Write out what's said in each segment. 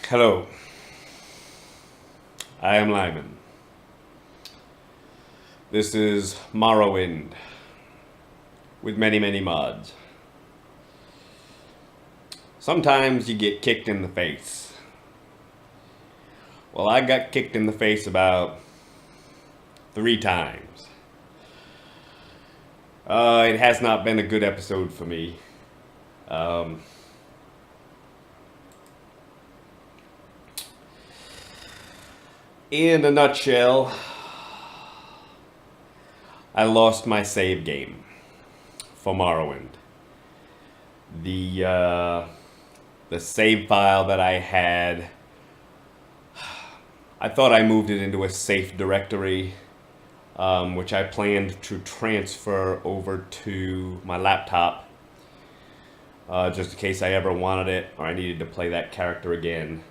Hello, I am Lyman. This is Morrowind with many, many mods. Sometimes you get kicked in the face. Well, I got kicked in the face about 3 times. It has not been a good episode for me. In a nutshell, I lost my save game for Morrowind. The save file that I had, I thought I moved it into a safe directory, which I planned to transfer over to my laptop, just in case I ever wanted it or I needed to play that character again.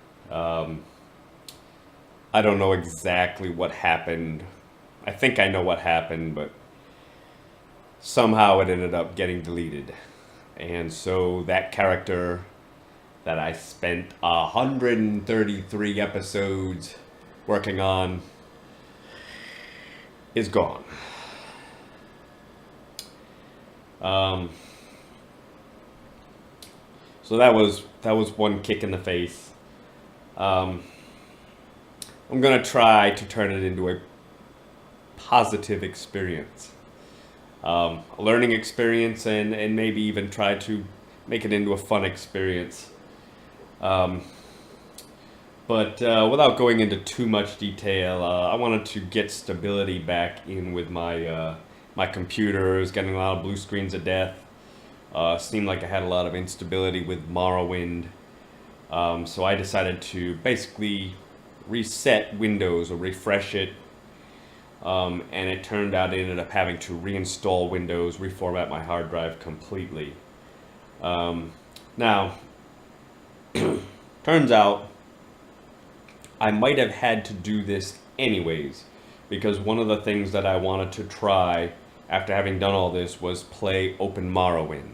I don't know exactly what happened. I think I know what happened, but somehow it ended up getting deleted. And so that character that I spent 133 episodes working on is gone. So that was one kick in the face. I'm gonna try to turn it into a positive experience, a learning experience, and maybe even try to make it into a fun experience. But without going into too much detail, I wanted to get stability back in with my computer. It was getting a lot of blue screens of death. Seemed like I had a lot of instability with Morrowind. So I decided to basically reset Windows or refresh it. And it turned out I ended up having to reinstall Windows, reformat my hard drive completely. Now, turns out I might have had to do this anyways, because one of the things that I wanted to try after having done all this was play OpenMorrowind.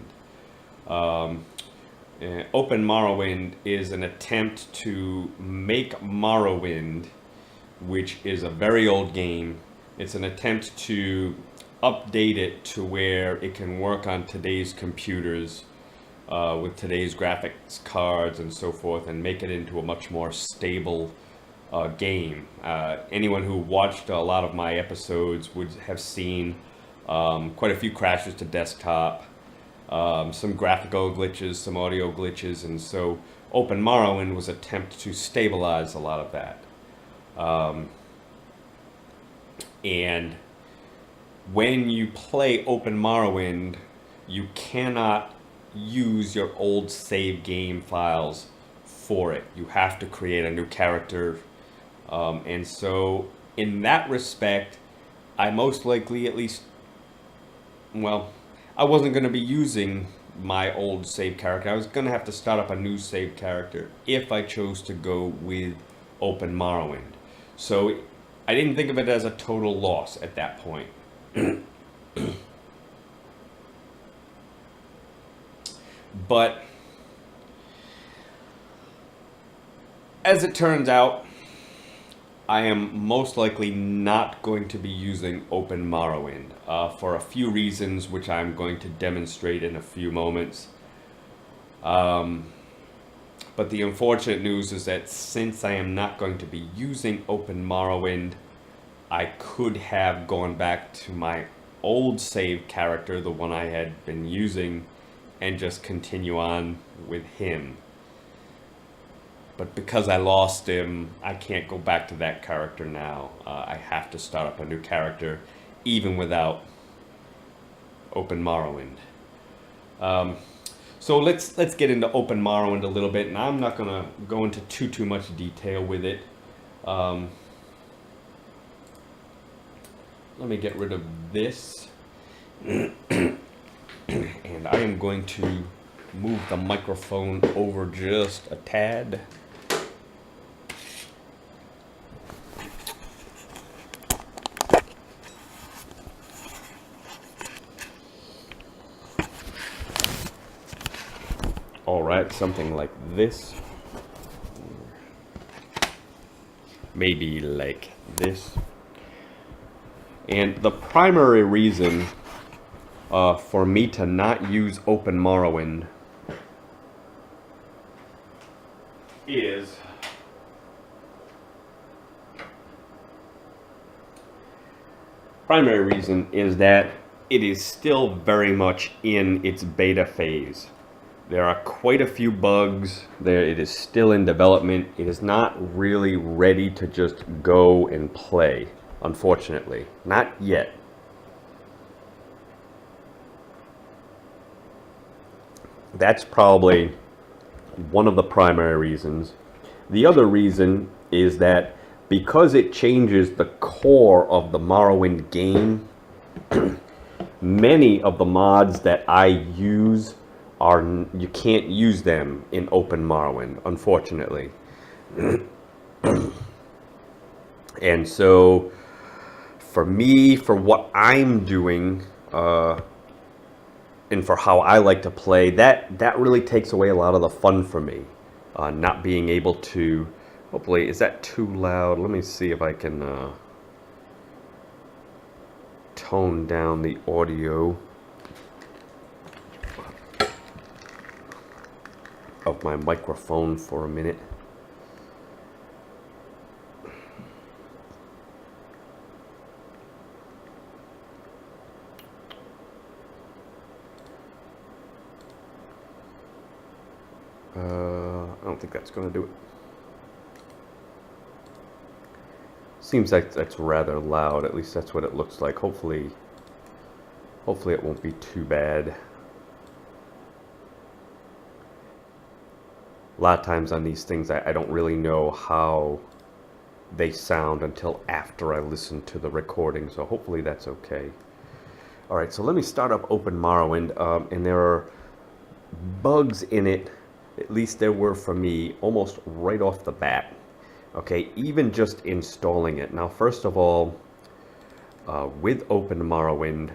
OpenMorrowind is an attempt to make Morrowind, which is a very old game. It's an attempt to update it to where it can work on today's computers with today's graphics cards and so forth, and make it into a much more stable game. Anyone who watched a lot of my episodes would have seen quite a few crashes to desktop, some graphical glitches, some audio glitches, and so OpenMorrowind was an attempt to stabilize a lot of that. And when you play OpenMorrowind, you cannot use your old save game files for it. You have to create a new character. And so in that respect, I most likely I wasn't going to be using my old save character. I was going to have to start up a new save character if I chose to go with OpenMorrowind. So I didn't think of it as a total loss at that point. But as it turns out, I am most likely not going to be using OpenMorrowind for a few reasons, which I'm going to demonstrate in a few moments. But the unfortunate news is that since I am not going to be using OpenMorrowind, I could have gone back to my old save character, the one I had been using, and just continue on with him. But because I lost him, I can't go back to that character now. I have to start up a new character, even without OpenMorrowind. So let's get into OpenMorrowind a little bit, and I'm not gonna go into too much detail with it. Let me get rid of this, and I am going to move the microphone over just a tad. All right, something like this. maybe like this. And the primary reason for me to not use OpenMorrowind is that it is still very much in its beta phase. There are quite a few bugs there. It is still in development. It is not really ready to just go and play, unfortunately. Not yet. That's probably one of the primary reasons. The other reason is that because it changes the core of the Morrowind game, many of the mods that I use you can't use them in OpenMorrowind, unfortunately. And so for me, for what I'm doing, and for how I like to play, that really takes away a lot of the fun for me. Not being able to, hopefully, is that too loud? Let me see if I can tone down the audio of my microphone for a minute. I don't think that's going to do it. Seems like that's rather loud. At least that's what it looks like. Hopefully it won't be too bad. A lot of times on these things, I don't really know how they sound until after I listen to the recording, so hopefully that's okay. Alright, so let me start up OpenMorrowind, and there are bugs in it, at least there were for me, almost right off the bat. Okay, even just installing it. Now, first of all, with OpenMorrowind,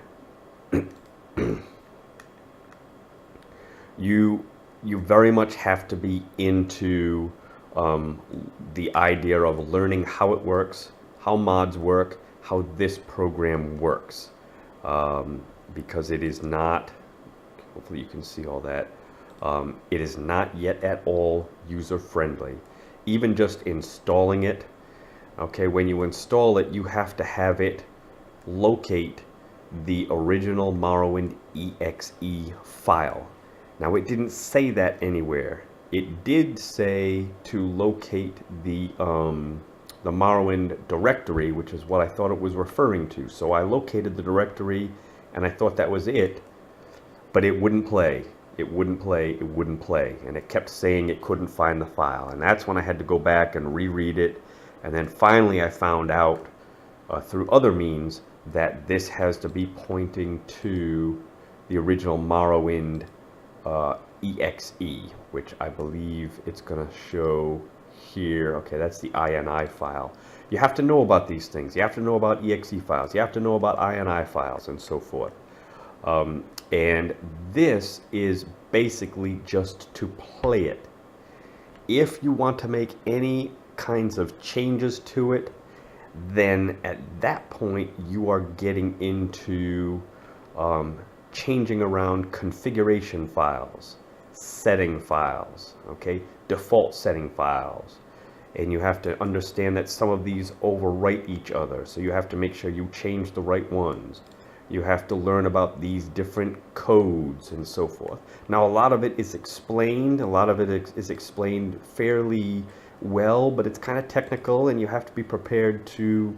you very much have to be into the idea of learning how it works, how mods work, how this program works, because it is not, hopefully you can see all that, it is not yet at all user-friendly. Even just installing it, okay, when you install it, you have to have it locate the original Morrowind exe file. Now, it didn't say that anywhere. It did say to locate the Morrowind directory, which is what I thought it was referring to. So I located the directory, and I thought that was it, but it wouldn't play. It wouldn't play, it wouldn't play, and it kept saying it couldn't find the file, and that's when I had to go back and reread it, and then finally I found out through other means that this has to be pointing to the original Morrowind exe, which I believe it's going to show here. Okay, that's the INI file. You have to know about these things. You have to know about exe files. You have to know about INI files and so forth. And this is basically just to play it. If you want to make any kinds of changes to it, then at that point you are getting into changing around configuration files, setting files, okay, default setting files. And you have to understand that some of these overwrite each other, so you have to make sure you change the right ones. You have to learn about these different codes and so forth. Now, a lot of it is explained. A lot of it is explained fairly well, but it's kind of technical, and you have to be prepared to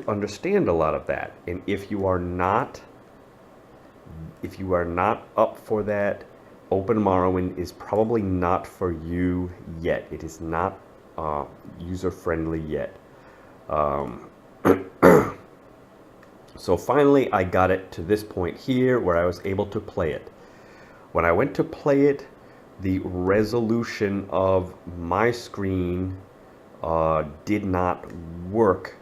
understand a lot of that. And if you are not up for that, OpenMorrowind is probably not for you yet. It is not user-friendly yet. So finally, I got it to this point here where I was able to play it. When I went to play it, the resolution of my screen did not work,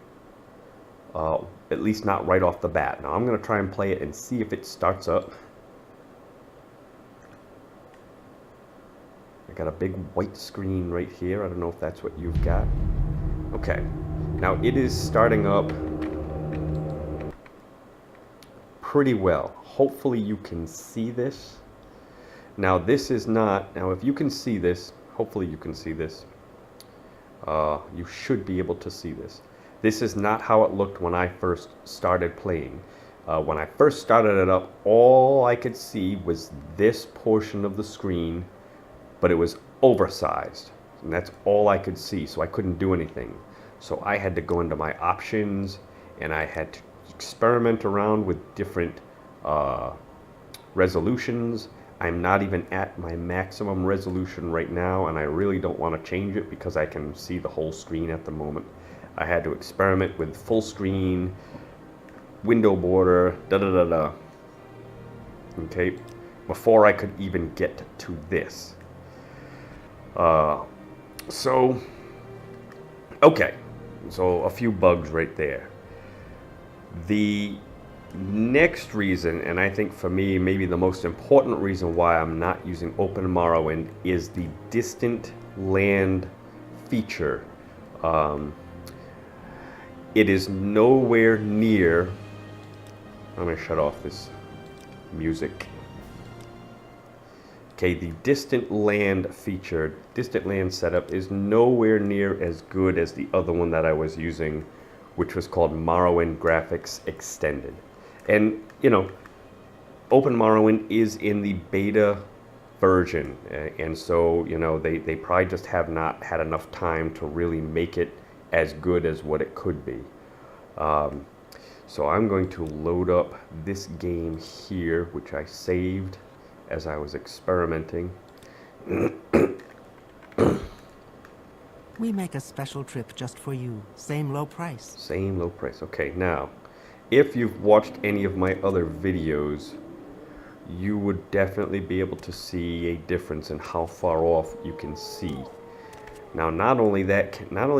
at least not right off the bat. Now I'm going to try and play it and see if it starts up. I got a big white screen right here. I don't know if that's what you've got. Okay. Now it is starting up pretty well. Hopefully you can see this. Now this is not, now if you can see this, hopefully you can see this. You should be able to see this. This is not how it looked when I first started playing. When I first started it up, all I could see was this portion of the screen, but it was oversized. And that's all I could see, so I couldn't do anything. So I had to go into my options, and I had to experiment around with different resolutions. I'm not even at my maximum resolution right now, and I really don't want to change it because I can see the whole screen at the moment. I had to experiment with full screen, window border, da-da-da-da. Okay, before I could even get to this. Okay, so a few bugs right there. The next reason, and I think for me maybe the most important reason why I'm not using OpenMW is the distant land feature. It is nowhere near, I'm going to shut off this music. Okay, the distant land feature, distant land setup is nowhere near as good as the other one that I was using, which was called Morrowind Graphics Extended. And, you know, OpenMW is in the beta version, and so, you know, they probably just have not had enough time to really make it as good as what it could be. So I'm going to load up this game here, which I saved as I was experimenting. We make a special trip just for you. Same low price. Same low price. Okay, now, if you've watched any of my other videos, you would definitely be able to see a difference in how far off you can see. Now, not only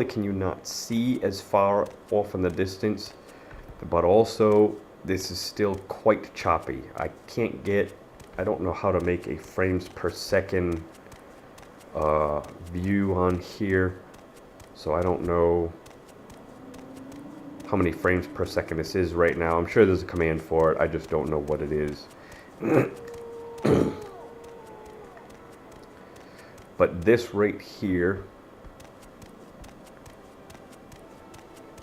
can you not see as far off in the distance, but also this is still quite choppy. I don't know how to make a frames per second view on here, so I don't know how many frames per second this is right now. I'm sure there's a command for it, I just don't know what it is. But this right here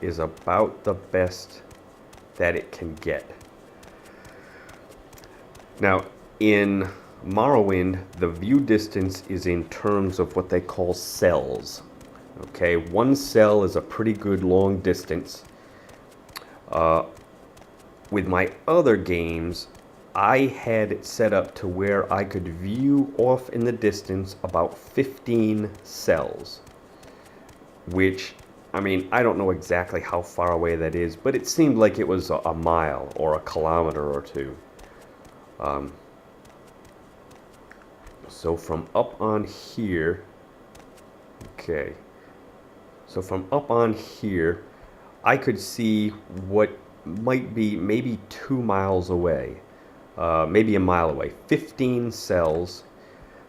is about the best that it can get. Now, in Morrowind, the view distance is in terms of what they call cells. Okay, one cell is a pretty good long distance. With my other games, I had it set up to where I could view off in the distance about 15 cells, which, I mean, I don't know exactly how far away that is, but it seemed like it was a mile or a kilometer or two. So from up on here, okay, so from up on here, I could see what might be maybe 2 miles away, maybe a mile away, 15 cells.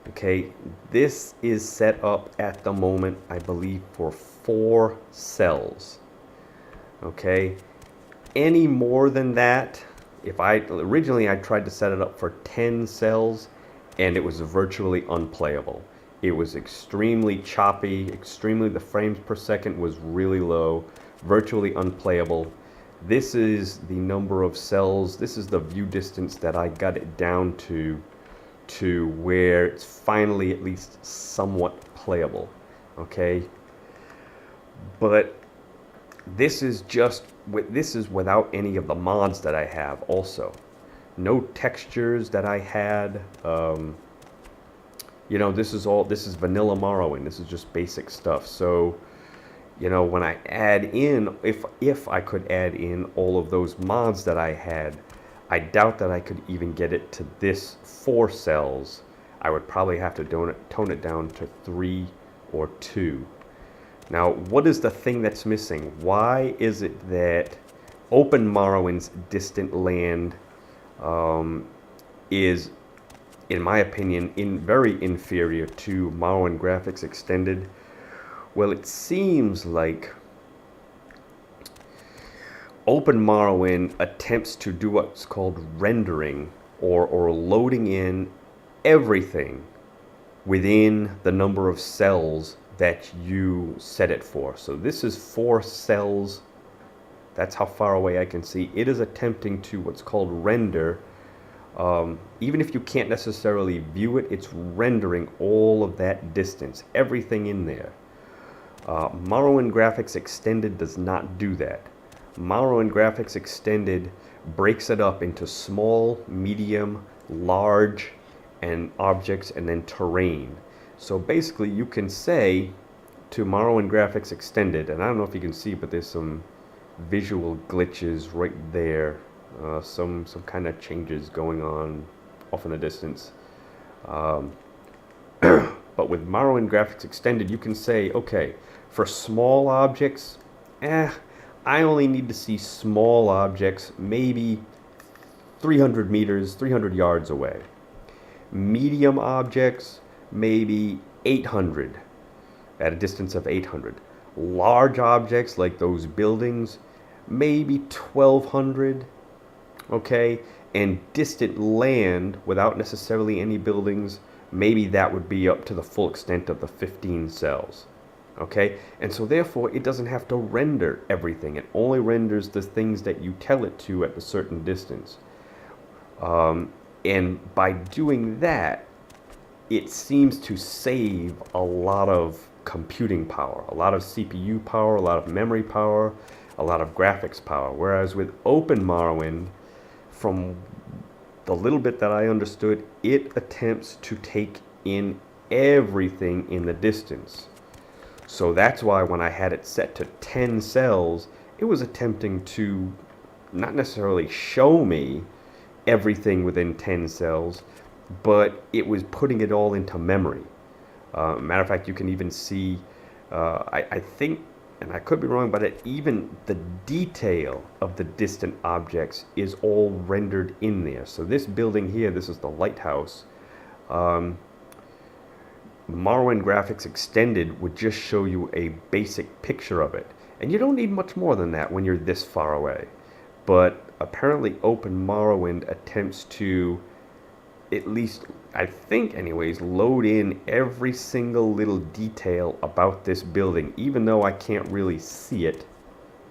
Okay, this is set up at the moment, I believe, for 4 cells. Okay, any more than that, originally I tried to set it up for 10 cells, and it was virtually unplayable. It was extremely choppy, the frames per second was really low, virtually unplayable. This is the number of cells, this is the view distance that I got it down to where it's finally at least somewhat playable. Okay, but this is without any of the mods that I have also. No textures that I had. You know, this is vanilla Morrowind. This is just basic stuff. So, you know, when I add in, if I could add in all of those mods that I had, I doubt that I could even get it to this 4 cells. I would probably have to tone it down to 3 or 2. Now, what is the thing that's missing? Why is it that OpenMW's distant land is, in my opinion, very inferior to Morrowind Graphics Extended? Well, it seems like Open Morrowind attempts to do what's called rendering or loading in everything within the number of cells that you set it for. So this is 4 cells. That's how far away I can see. It is attempting to what's called render. Even if you can't necessarily view it, it's rendering all of that distance, everything in there. Morrowind Graphics Extended does not do that. Morrowind Graphics Extended breaks it up into small, medium, large, and objects, and then terrain. So basically you can say to Morrowind Graphics Extended, and I don't know if you can see, but there's some visual glitches right there. Some kind of changes going on off in the distance. But with Morrowind Graphics Extended, you can say, okay, for small objects, I only need to see small objects maybe 300 meters, 300 yards away. Medium objects, maybe 800, at a distance of 800. Large objects, like those buildings, maybe 1200, okay? And distant land, without necessarily any buildings, maybe that would be up to the full extent of the 15 cells. Okay, and so therefore it doesn't have to render everything. It only renders the things that you tell it to at a certain distance. And by doing that, it seems to save a lot of computing power, a lot of CPU power, a lot of memory power, a lot of graphics power. Whereas with Open Morrowind, from the little bit that I understood, it attempts to take in everything in the distance. So that's why when I had it set to 10 cells, it was attempting to not necessarily show me everything within 10 cells, but it was putting it all into memory. Matter of fact, you can even see, I think, and I could be wrong, but even the detail of the distant objects is all rendered in there. So this building here, this is the lighthouse. Morrowind Graphics Extended would just show you a basic picture of it. And you don't need much more than that when you're this far away. But apparently Open Morrowind attempts to, at least I think anyways, load in every single little detail about this building. Even though I can't really see it,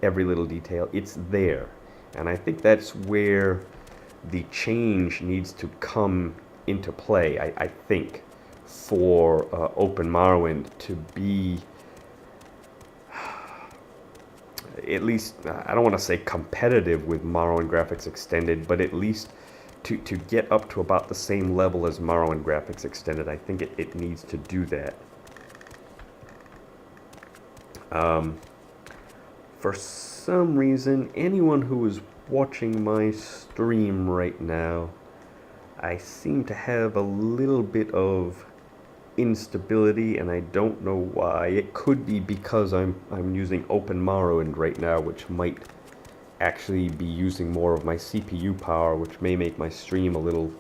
every little detail, it's there. And I think that's where the change needs to come into play, I think, for Open Morrowind to be, at least, I don't want to say competitive with Morrowind Graphics Extended, but at least to get up to about the same level as Morrowind Graphics Extended. I think it needs to do that. For some reason, anyone who is watching my stream right now, I seem to have a little bit of instability, and I don't know why. It could be because I'm using Open Morrowind right now, which might actually be using more of my CPU power, which may make my stream a little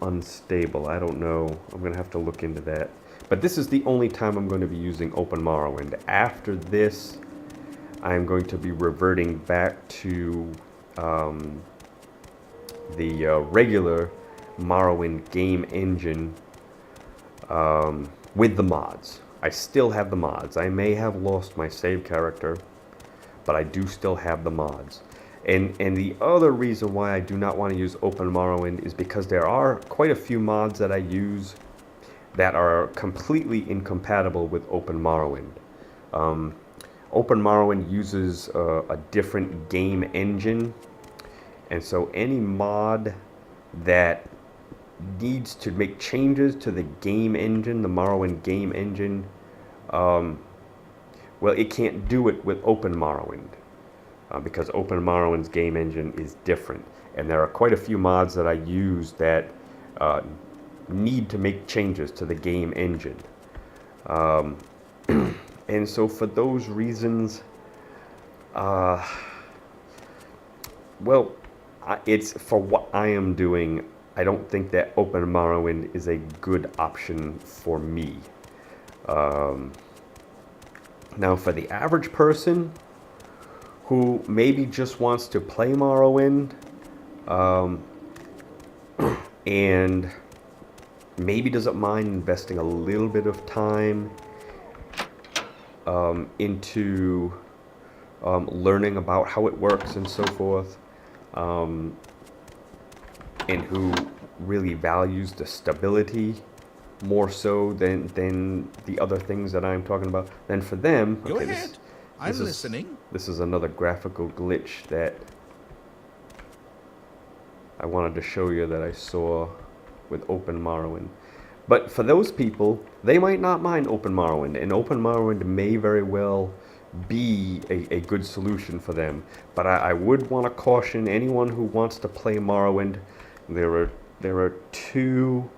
unstable. I don't know. I'm gonna have to look into that. But this is the only time I'm going to be using Open Morrowind. After this, I'm going to be reverting back to the regular Morrowind game engine with the mods. I still have the mods. I may have lost my save character, but I do still have the mods. And the other reason why I do not want to use Open Morrowind is because there are quite a few mods that I use that are completely incompatible with Open Morrowind. Open Morrowind uses a different game engine, and so any mod that needs to make changes to the game engine, the Morrowind game engine, well, it can't do it with Open Morrowind because Open Morrowind's game engine is different. And there are quite a few mods that I use that need to make changes to the game engine. And so for those reasons, well, it's for what I am doing, I don't think that Open Morrowind is a good option for me. Now, for the average person who maybe just wants to play Morrowind, and maybe doesn't mind investing a little bit of time into learning about how it works and so forth, and who really values the stability more so than the other things that I'm talking about, then for them, Go ahead. I'm listening. This is another graphical glitch that I wanted to show you that I saw with Open Morrowind. But for those people, they might not mind Open Morrowind, and Open Morrowind may very well be a good solution for them. But I would want to caution anyone who wants to play Morrowind. There are two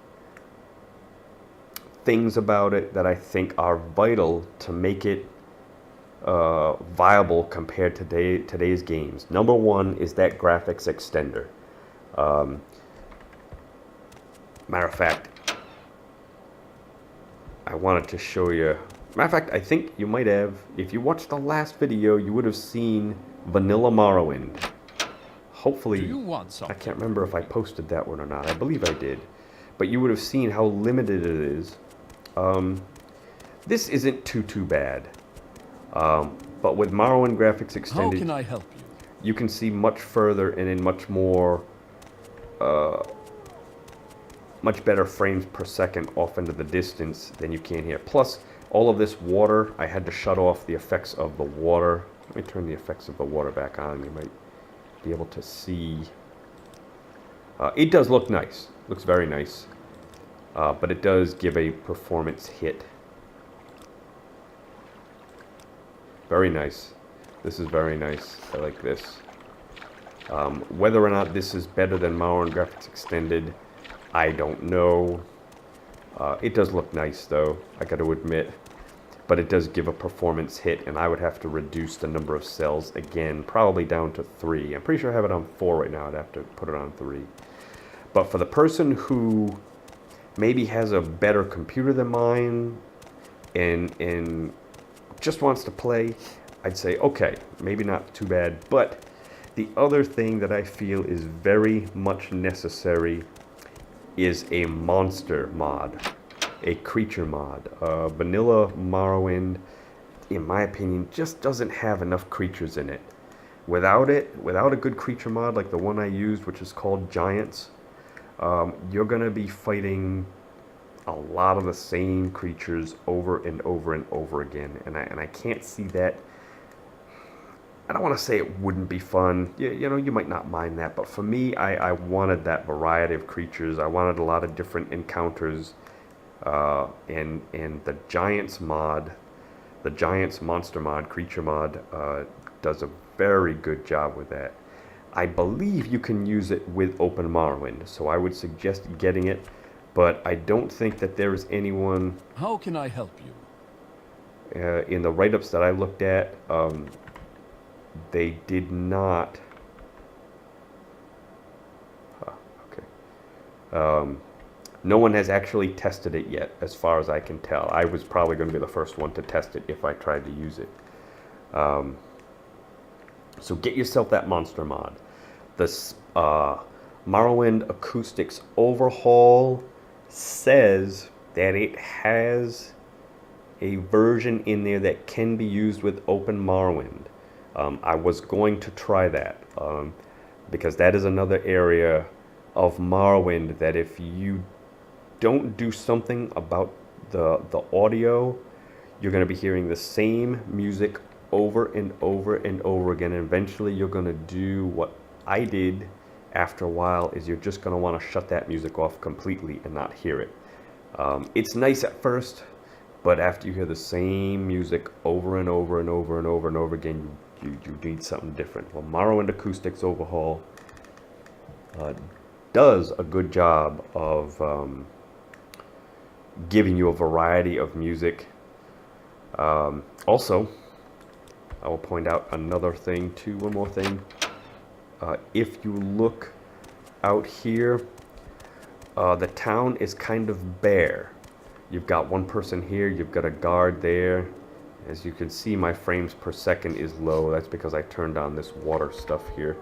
things about it that I think are vital to make it viable compared to today's games. Number one is that graphics extender. Matter of fact, I wanted to show you. Matter of fact, I think you might have, if you watched the last video, you would have seen Vanilla Morrowind. Hopefully, Do you want something? I can't remember if I posted that one or not. I believe I did. But you would have seen how limited it is. This isn't too bad. But with Morrowind graphics extended, How can I help you? you can see much further and in much more, much better frames per second off into the distance than you can here. Plus, all of this water, I had to shut off the effects of the water. Let me turn the effects of the water back on. You might be able to see. It does look nice. Looks very nice. But it does give a performance hit. Very nice. This is very nice. I like this. Whether or not this is better than Morrowind graphics extended, I don't know. It does look nice though, I gotta admit. But it does give a performance hit, and I would have to reduce the number of cells again, probably down to 3. I'm pretty sure I have it on 4 right now. I'd have to put it on 3. But for the person who maybe has a better computer than mine and just wants to play, I'd say, okay, maybe not too bad. But the other thing that I feel is very much necessary is a monster mod, a creature mod. Vanilla Morrowind, in my opinion, just doesn't have enough creatures in it. Without a good creature mod like the one I used, which is called Giants, you're gonna be fighting a lot of the same creatures over and over and over again, and I can't see that. I don't want to say it wouldn't be fun. You know, you might not mind that, but for me, I wanted that variety of creatures. I wanted a lot of different encounters, and the Giants mod, the Giants monster mod, creature mod, does a very good job with that. I believe you can use it with Open Morrowind, so I would suggest getting it, but I don't think that there is anyone How can I help you? in the write-ups that I looked at. They did not. No one has actually tested it yet, as far as I can tell. I was probably going to be the first one to test it if I tried to use it. So get yourself that monster mod. This Morrowind Acoustics Overhaul says that it has a version in there that can be used with Open Morrowind. I was going to try that, because that is another area of Morrowind that if you don't do something about the audio, you're going to be hearing the same music over and over and over again. And eventually you're going to do what I did after a while, is you're just going to want to shut that music off completely and not hear it. It's nice at first, but after you hear the same music over and over and over and over and over again, you need something different. Well, Morrowind Acoustics Overhaul does a good job of giving you a variety of music. Also, I will point out another thing too, one more thing. If you look out here, the town is kind of bare. You've got one person here, you've got a guard there, As you can see, my frames per second is low. That's because I turned on this water stuff here.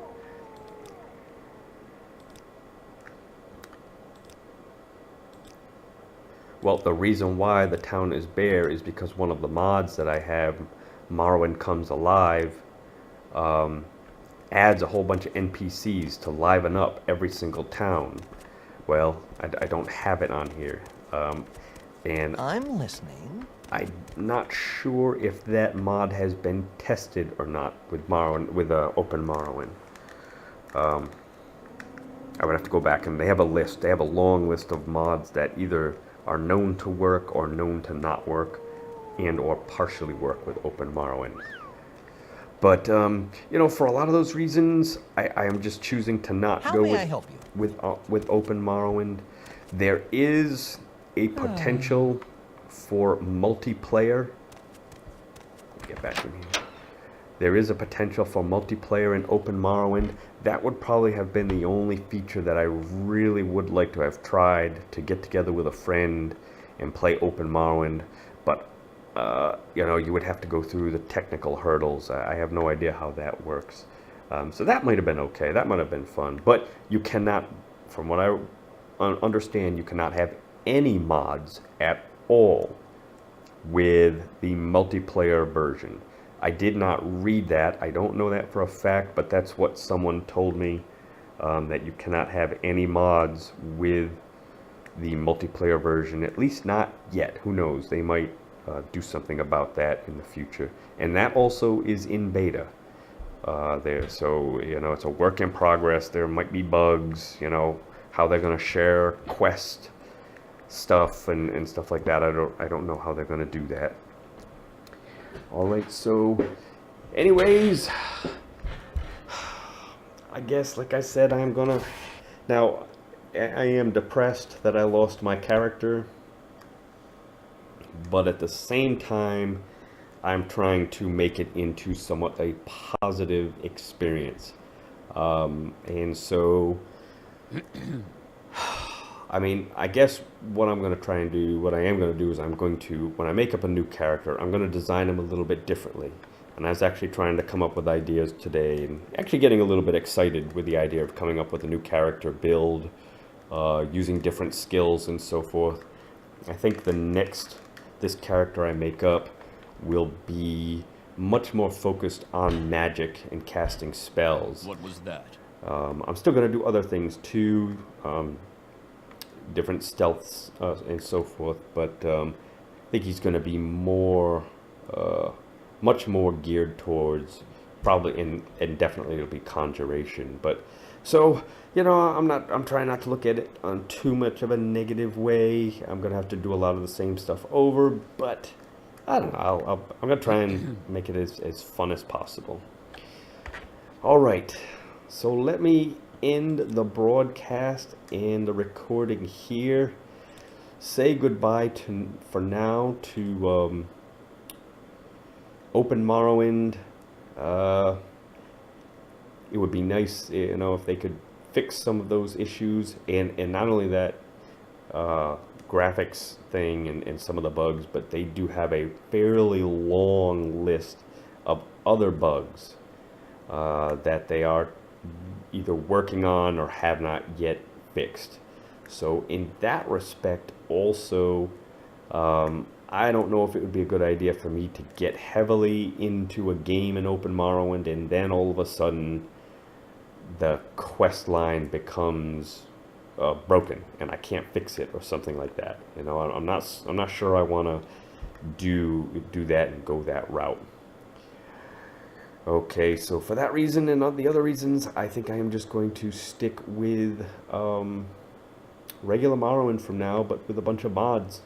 Well, the reason why the town is bare is because one of the mods that I have, Morrowind Comes Alive, adds a whole bunch of NPCs to liven up every single town. Well, I don't have it on here. And I'm listening. I'm not sure if that mod has been tested or not with Morrowind, with Open Morrowind. I would have to go back, and they have a list. They have a long list of mods that either are known to work or known to not work, and or partially work with Open Morrowind. But you know, for a lot of those reasons, I am just choosing to not How go may I help you? with Open Morrowind. There is a potential for multiplayer. Get back in here. There is a potential for multiplayer in Open Morrowind. That would probably have been the only feature that I really would like to have tried, to get together with a friend and play Open Morrowind. But you know, you would have to go through the technical hurdles. I have no idea how that works. So that might have been okay. That might have been fun. But you cannot, from what I understand, you cannot have any mods at all with the multiplayer version. I did not read that. I don't know that for a fact, but that's what someone told me, that you cannot have any mods with the multiplayer version, at least not yet. Who knows? They might do something about that in the future. And that also is in beta there. So, you know, it's a work in progress. There might be bugs, you know, how they're going to share quest stuff and stuff like that. I don't know how they're going to do that. All right, so anyways, I guess, like I said, I'm gonna, now I am depressed that I lost my character, but at the same time I'm trying to make it into somewhat a positive experience. And so I mean, I guess what I'm going to try and do, what I am going to do is I'm going to, when I make up a new character, I'm going to design him a little bit differently. And I was actually trying to come up with ideas today, and actually getting a little bit excited with the idea of coming up with a new character build, using different skills and so forth. I think this character I make up will be much more focused on magic and casting spells. What was that? I'm still going to do other things too. Different stealths and so forth, but I think he's going to be more, much more geared towards probably and definitely it'll be conjuration. But so, you know, I'm trying not to look at it on too much of a negative way. I'm going to have to do a lot of the same stuff over, but I don't know. I'm going to try and make it as fun as possible. All right, so let me end the broadcast and the recording here. Say goodbye for now to Open Morrowind. It would be nice, you know, if they could fix some of those issues, and not only that, graphics thing and some of the bugs, but they do have a fairly long list of other bugs that they are either working on or have not yet fixed. So in that respect also, I don't know if it would be a good idea for me to get heavily into a game in Open Morrowind and then all of a sudden the quest line becomes broken and I can't fix it or something like that. You know, I'm not sure I want to do that and go that route. Okay, so for that reason and the other reasons, I think I am just going to stick with regular Morrowind from now, but with a bunch of mods.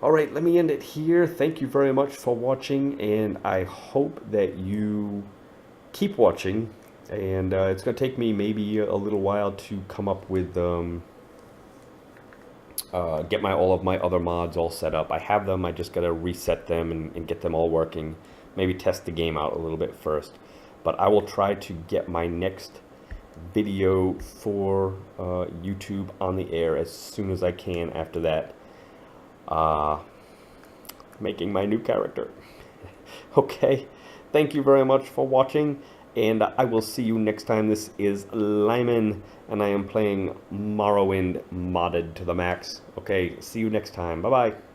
Alright, let me end it here. Thank you very much for watching, and I hope that you keep watching. And it's going to take me maybe a little while to come up with, get all of my other mods all set up. I have them, I just got to reset them and get them all working. Maybe test the game out a little bit first. But I will try to get my next video for YouTube on the air as soon as I can after that. Making my new character. Okay, thank you very much for watching, and I will see you next time. This is Lyman, and I am playing Morrowind modded to the max. Okay, see you next time. Bye-bye.